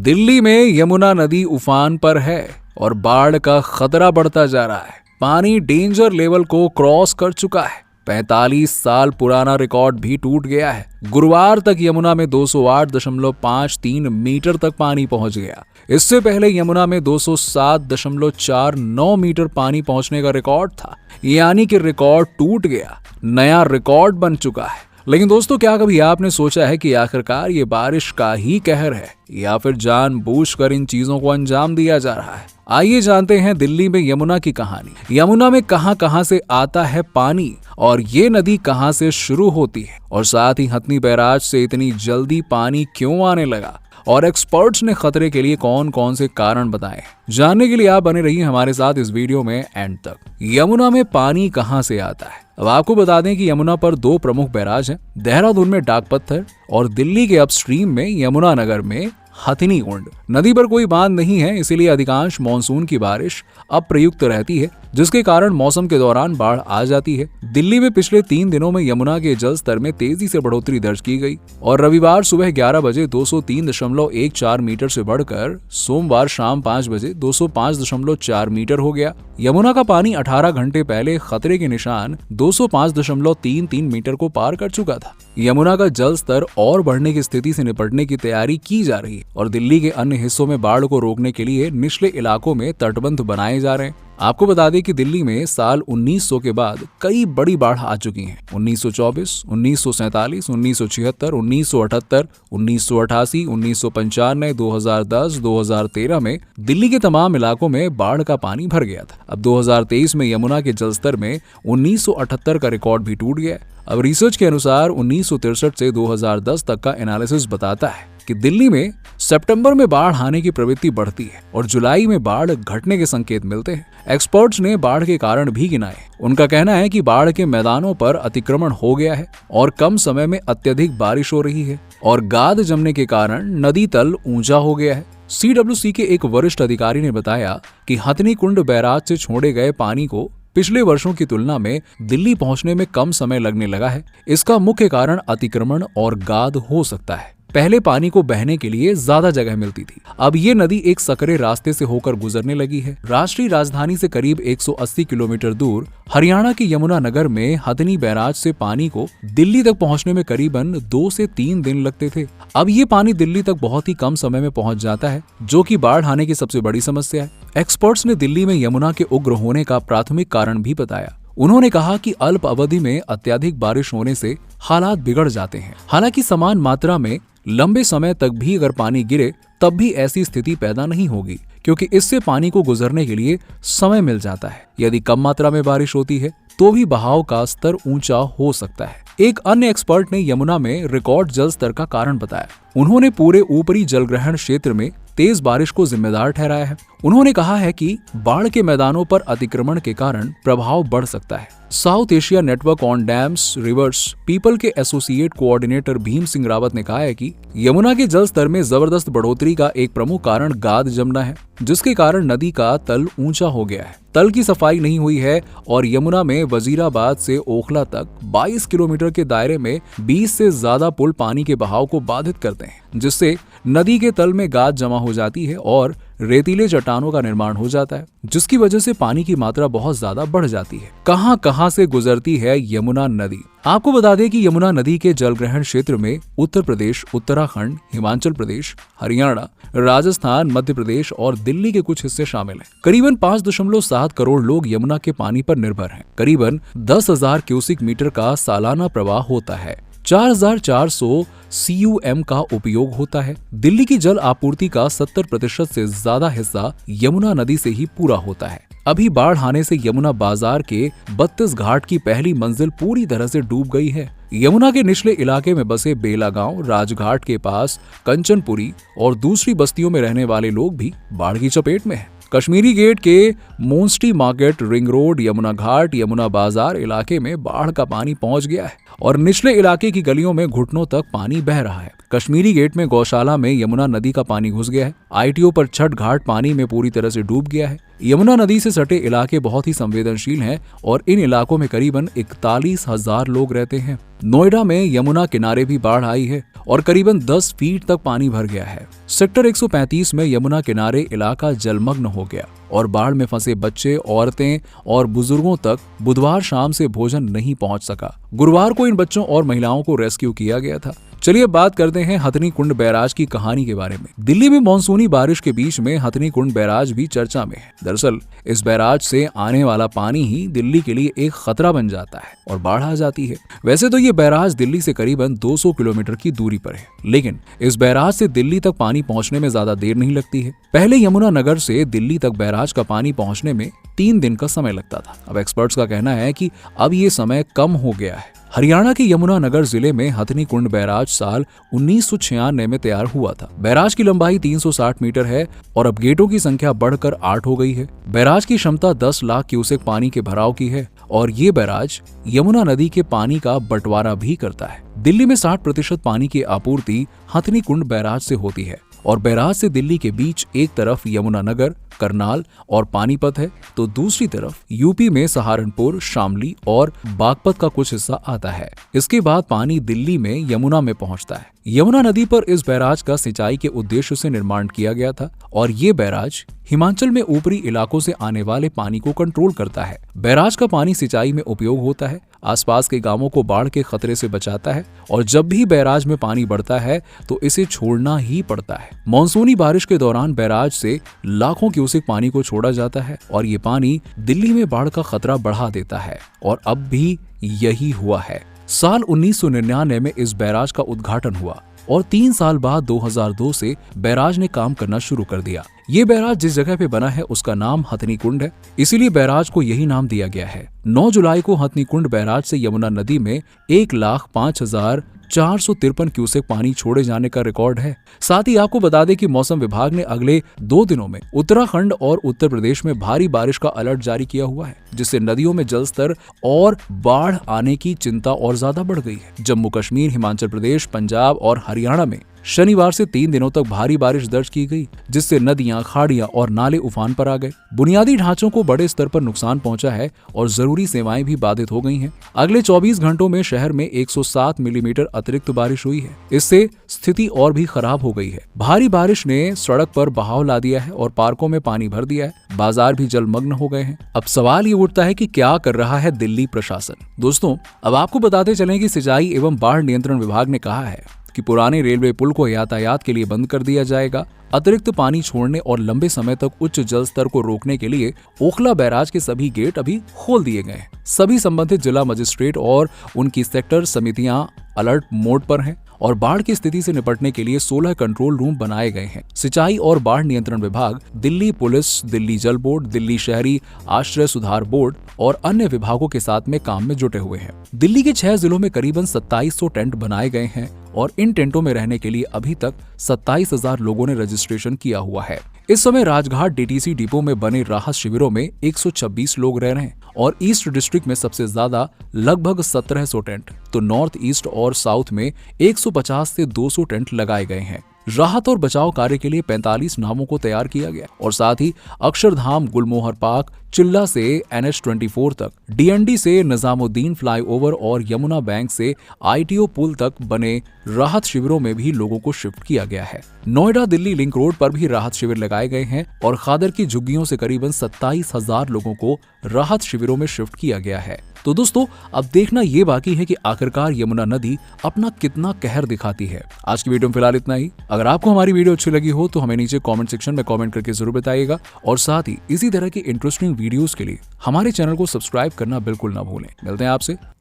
दिल्ली में यमुना नदी उफान पर है और बाढ़ का खतरा बढ़ता जा रहा है। पानी डेंजर लेवल को क्रॉस कर चुका है। 45 साल पुराना रिकॉर्ड भी टूट गया है। गुरुवार तक यमुना में 208.53 मीटर तक पानी पहुंच गया। इससे पहले यमुना में 207.49 मीटर पानी पहुंचने का रिकॉर्ड था, यानी कि रिकॉर्ड टूट गया, नया रिकॉर्ड बन चुका है। लेकिन दोस्तों, क्या कभी आपने सोचा है कि आखिरकार ये बारिश का ही कहर है या फिर जानबूझकर इन चीजों को अंजाम दिया जा रहा है? आइए जानते हैं दिल्ली में यमुना की कहानी। यमुना में कहां से आता है पानी और ये नदी कहां से शुरू होती है, और साथ ही हथनी बैराज से इतनी जल्दी पानी क्यों आने लगा, और एक्सपर्ट्स ने खतरे के लिए कौन कौन से कारण बताए। जानने के लिए आप बने रहिए हमारे साथ इस वीडियो में एंड तक। यमुना में पानी कहां से आता है? अब आपको बता दें कि यमुना पर 2 प्रमुख बैराज हैं, देहरादून में डाक पत्थर और दिल्ली के अपस्ट्रीम में यमुना नगर में हथिनी कुंड। नदी पर कोई बांध नहीं है, इसीलिए अधिकांश मानसून की बारिश अप्रयुक्त रहती है, जिसके कारण मौसम के दौरान बाढ़ आ जाती है। दिल्ली में पिछले 3 दिनों में यमुना के जल स्तर में तेजी से बढ़ोतरी दर्ज की गई और रविवार सुबह 11 बजे 203.14 मीटर से बढ़कर सोमवार शाम 5 बजे 205.4 मीटर हो गया। यमुना का पानी 18 घंटे पहले खतरे के निशान 205.33 मीटर को पार कर चुका था। यमुना का जल स्तर और बढ़ने की स्थिति से निपटने की तैयारी की जा रही है और दिल्ली के अन्य हिस्सों में बाढ़ को रोकने के लिए निचले इलाकों में तटबंध बनाए जा रहे हैं। आपको बता दें कि दिल्ली में साल 1900 के बाद कई बड़ी बाढ़ आ चुकी हैं। 1924, 1947, 1976, 1978, 1988, 1995, 2010, 2013 में दिल्ली के तमाम इलाकों में बाढ़ का पानी भर गया था। अब 2023 में यमुना के जलस्तर में 1978 का रिकॉर्ड भी टूट गया। अब रिसर्च के अनुसार 1963 से 2010 तक का एनालिसिस बताता है कि दिल्ली में सितंबर में बाढ़ आने की प्रवृत्ति बढ़ती है और जुलाई में बाढ़ घटने के संकेत मिलते हैं। एक्सपर्ट्स ने बाढ़ के कारण भी गिनाए। उनका कहना है कि बाढ़ के मैदानों पर अतिक्रमण हो गया है और कम समय में अत्यधिक बारिश हो रही है और गाद जमने के कारण नदी तल ऊंचा हो गया है। CWC के एक वरिष्ठ अधिकारी ने बताया कि हथनी कुंड बैराज से छोड़े गए पानी को पिछले वर्षों की तुलना में दिल्ली पहुंचने में कम समय लगने लगा है। इसका मुख्य कारण अतिक्रमण और गाद हो सकता है। पहले पानी को बहने के लिए ज्यादा जगह मिलती थी, अब ये नदी एक सकरे रास्ते से होकर गुजरने लगी है। राष्ट्रीय राजधानी से करीब 180 किलोमीटर दूर हरियाणा के यमुना नगर में हथनी बैराज से पानी को दिल्ली तक पहुंचने में करीबन 2 से 3 दिन लगते थे। अब ये पानी दिल्ली तक बहुत ही कम समय में पहुंच जाता है, जो कि बाढ़ आने की सबसे बड़ी समस्या है। एक्सपर्ट्स ने दिल्ली में यमुना के उग्र होने का प्राथमिक कारण भी बताया। उन्होंने कहा कि अल्प अवधि में अत्यधिक बारिश होने से हालात बिगड़ जाते हैं। हालांकि समान मात्रा में लंबे समय तक भी अगर पानी गिरे तब भी ऐसी स्थिति पैदा नहीं होगी, क्योंकि इससे पानी को गुजरने के लिए समय मिल जाता है। यदि कम मात्रा में बारिश होती है तो भी बहाव का स्तर ऊंचा हो सकता है। एक अन्य एक्सपर्ट ने यमुना में रिकॉर्ड जल स्तर का कारण बताया। उन्होंने पूरे ऊपरी जलग्रहण क्षेत्र में तेज बारिश को जिम्मेदार ठहराया है। उन्होंने कहा है कि बाढ़ के मैदानों पर अतिक्रमण के कारण प्रभाव बढ़ सकता है। South Asia network on dams reverse people के एसोसिएट कोऑर्डिनेटर भीम सिंह रावत ने कहा है कि यमुना के जल स्तर में जबरदस्त बढ़ोतरी का एक प्रमुख कारण गाद जमना है, जिसके कारण नदी का तल ऊंचा हो गया है। तल की सफाई नहीं हुई है और यमुना में वजीराबाद से ओखला तक 22 किलोमीटर के दायरे में 20 से ज्यादा पुल पानी के बहाव को बाधित करते हैं, जिससे नदी के तल में गाद जमा हो जाती है और रेतीले चट्टानों का निर्माण हो जाता है, जिसकी वजह से पानी की मात्रा बहुत ज्यादा बढ़ जाती है। कहां से गुजरती है यमुना नदी? आपको बता दें कि यमुना नदी के जलग्रहण क्षेत्र में उत्तर प्रदेश, उत्तराखंड, हिमाचल प्रदेश, हरियाणा, राजस्थान, मध्य प्रदेश और दिल्ली के कुछ हिस्से शामिल हैं। करीबन 5.7 करोड़ लोग यमुना के पानी पर निर्भर हैं। करीबन 10,000 क्यूसिक मीटर का सालाना प्रवाह होता है। 4,400 CUM का उपयोग होता है। दिल्ली की जल आपूर्ति का 70% से ज्यादा हिस्सा यमुना नदी से ही पूरा होता है। अभी बाढ़ आने से यमुना बाजार के 32 घाट की पहली मंजिल पूरी तरह से डूब गई है। यमुना के निचले इलाके में बसे बेला गांव, राजघाट के पास कंचनपुरी और दूसरी बस्तियों में रहने वाले लोग भी बाढ़ की चपेट में हैं। कश्मीरी गेट के मोंस्टी मार्केट, रिंग रोड, यमुना घाट, यमुना बाजार इलाके में बाढ़ का पानी पहुंच गया है और निचले इलाके की गलियों में घुटनों तक पानी बह रहा है। कश्मीरी गेट में गौशाला में यमुना नदी का पानी घुस गया है। ITO पर छठ घाट पानी में पूरी तरह से डूब गया है। यमुना नदी से सटे इलाके बहुत ही संवेदनशील हैं और इन इलाकों में करीबन 41,000 लोग रहते हैं। नोएडा में यमुना किनारे भी बाढ़ आई है और करीबन 10 फीट तक पानी भर गया है। सेक्टर 135 में यमुना किनारे इलाका जलमग्न हो गया और बाढ़ में फंसे बच्चे, औरतें और बुजुर्गों तक बुधवार शाम से भोजन नहीं पहुंच सका। गुरुवार को इन बच्चों और महिलाओं को रेस्क्यू किया गया था। चलिए बात करते हैं हथनी कुंड बैराज की कहानी के बारे में। दिल्ली में मानसूनी बारिश के बीच में हथनी कुंड बैराज भी चर्चा में है। दरअसल इस बैराज से आने वाला पानी ही दिल्ली के लिए एक खतरा बन जाता है और बाढ़ आ जाती है। वैसे तो ये बैराज दिल्ली से करीबन 200 किलोमीटर की दूरी पर है, लेकिन इस बैराज से दिल्ली तक पानी पहुंचने में ज्यादा देर नहीं लगती है। पहले यमुना नगर से दिल्ली तक बैराज का पानी पहुंचने में 3 दिन का समय लगता था। अब एक्सपर्ट्स का कहना है कि अब ये समय कम हो गया है। हरियाणा के यमुनानगर जिले में हथनी कुंड बैराज साल 1996 में तैयार हुआ था। बैराज की लंबाई 360 मीटर है और अब गेटों की संख्या बढ़कर 8 हो गई है। बैराज की क्षमता 10 लाख क्यूसेक पानी के भराव की है और ये बैराज यमुना नदी के पानी का बंटवारा भी करता है। दिल्ली में 60% पानी की आपूर्ति हथनी कुंड बैराज से होती है और बैराज से दिल्ली के बीच एक तरफ यमुनानगर, करनाल और पानीपत है तो दूसरी तरफ यूपी में सहारनपुर, शामली और बागपत का कुछ हिस्सा आता है। इसके बाद पानी दिल्ली में यमुना में पहुंचता है। यमुना नदी पर इस बैराज का सिंचाई के उद्देश्य से निर्माण किया गया था और ये बैराज हिमाचल में ऊपरी इलाकों से आने वाले पानी को कंट्रोल करता है। बैराज का पानी सिंचाई में उपयोग होता है, आसपास के गांवों को बाढ़ के खतरे से बचाता है और जब भी बैराज में पानी बढ़ता है तो इसे छोड़ना ही पड़ता है। मानसूनी बारिश के दौरान बैराज से लाखों क्यूसेक पानी को छोड़ा जाता है और ये पानी दिल्ली में बाढ़ का खतरा बढ़ा देता है और अब भी यही हुआ है। साल 1999 में इस बैराज का उद्घाटन हुआ और 3 साल बाद 2002 से बैराज ने काम करना शुरू कर दिया। ये बैराज जिस जगह पे बना है उसका नाम हथनी कुंड है, इसीलिए बैराज को यही नाम दिया गया है। 9 जुलाई को हथनी कुंड बैराज से यमुना नदी में 1,05,453 क्यूसेक पानी छोड़े जाने का रिकॉर्ड है। साथ ही आपको बता दें कि मौसम विभाग ने अगले 2 दिनों में उत्तराखंड और उत्तर प्रदेश में भारी बारिश का अलर्ट जारी किया हुआ है, जिससे नदियों में जलस्तर और बाढ़ आने की चिंता और ज्यादा बढ़ गई है। जम्मू कश्मीर, हिमाचल प्रदेश, पंजाब और हरियाणा में शनिवार से 3 दिनों तक भारी बारिश दर्ज की गई, जिससे नदियां, खाड़ियां और नाले उफान पर आ गए। बुनियादी ढांचों को बड़े स्तर पर नुकसान पहुंचा है और जरूरी सेवाएं भी बाधित हो गई हैं। अगले 24 घंटों में शहर में 107 मिलीमीटर अतिरिक्त बारिश हुई है। इससे स्थिति और भी खराब हो गई है। भारी बारिश ने सड़क पर बहाव ला दिया है और पार्कों में पानी भर दिया है। बाजार भी जलमग्न हो गए हैं। अब सवाल ये उठता है कि क्या कर रहा है दिल्ली प्रशासन। दोस्तों, अब आपको बताते चलें कि सिंचाई एवं बाढ़ नियंत्रण विभाग ने कहा है कि पुराने रेलवे पुल को यातायात के लिए बंद कर दिया जाएगा। अतिरिक्त पानी छोड़ने और लंबे समय तक उच्च जल स्तर को रोकने के लिए ओखला बैराज के सभी गेट अभी खोल दिए गए हैं। सभी संबंधित जिला मजिस्ट्रेट और उनकी सेक्टर समितियां अलर्ट मोड पर हैं और बाढ़ की स्थिति से निपटने के लिए 16 कंट्रोल रूम बनाए गए हैं। सिंचाई और बाढ़ नियंत्रण विभाग, दिल्ली पुलिस, दिल्ली जल बोर्ड, दिल्ली शहरी आश्रय सुधार बोर्ड और अन्य विभागों के साथ में काम में जुटे हुए हैं। दिल्ली के 6 जिलों में करीबन 2700 टेंट बनाए गए हैं और इन टेंटों में रहने के लिए अभी तक 27,000 लोगों ने रजिस्ट्रेशन किया हुआ है। इस समय राजघाट DTC डिपो में बने राहत शिविरों में 126 लोग रह रहे हैं और ईस्ट डिस्ट्रिक्ट में सबसे ज्यादा लगभग 1700 टेंट, तो नॉर्थ ईस्ट और साउथ में 150 से 200 टेंट लगाए गए हैं। राहत और बचाव कार्य के लिए 45 नावों को तैयार किया गया और साथ ही अक्षरधाम, गुलमोहर पार्क, चिल्ला से NH24 तक, DND से निजामुद्दीन फ्लाईओवर और यमुना बैंक से ITO पुल तक बने राहत शिविरों में भी लोगों को शिफ्ट किया गया है। नोएडा दिल्ली लिंक रोड पर भी राहत शिविर लगाए गए हैं और खादर की झुग्गियों से करीबन 27,000 लोगों को राहत शिविरों में शिफ्ट किया गया है। तो दोस्तों, अब देखना ये बाकी है कि आखिरकार यमुना नदी अपना कितना कहर दिखाती है। आज की वीडियो में फिलहाल इतना ही। अगर आपको हमारी वीडियो अच्छी लगी हो तो हमें नीचे कमेंट सेक्शन में कमेंट करके जरूर बताइएगा और साथ ही इसी तरह की इंटरेस्टिंग वीडियोस के लिए हमारे चैनल को सब्सक्राइब करना बिल्कुल ना भूलें। मिलते हैं आपसे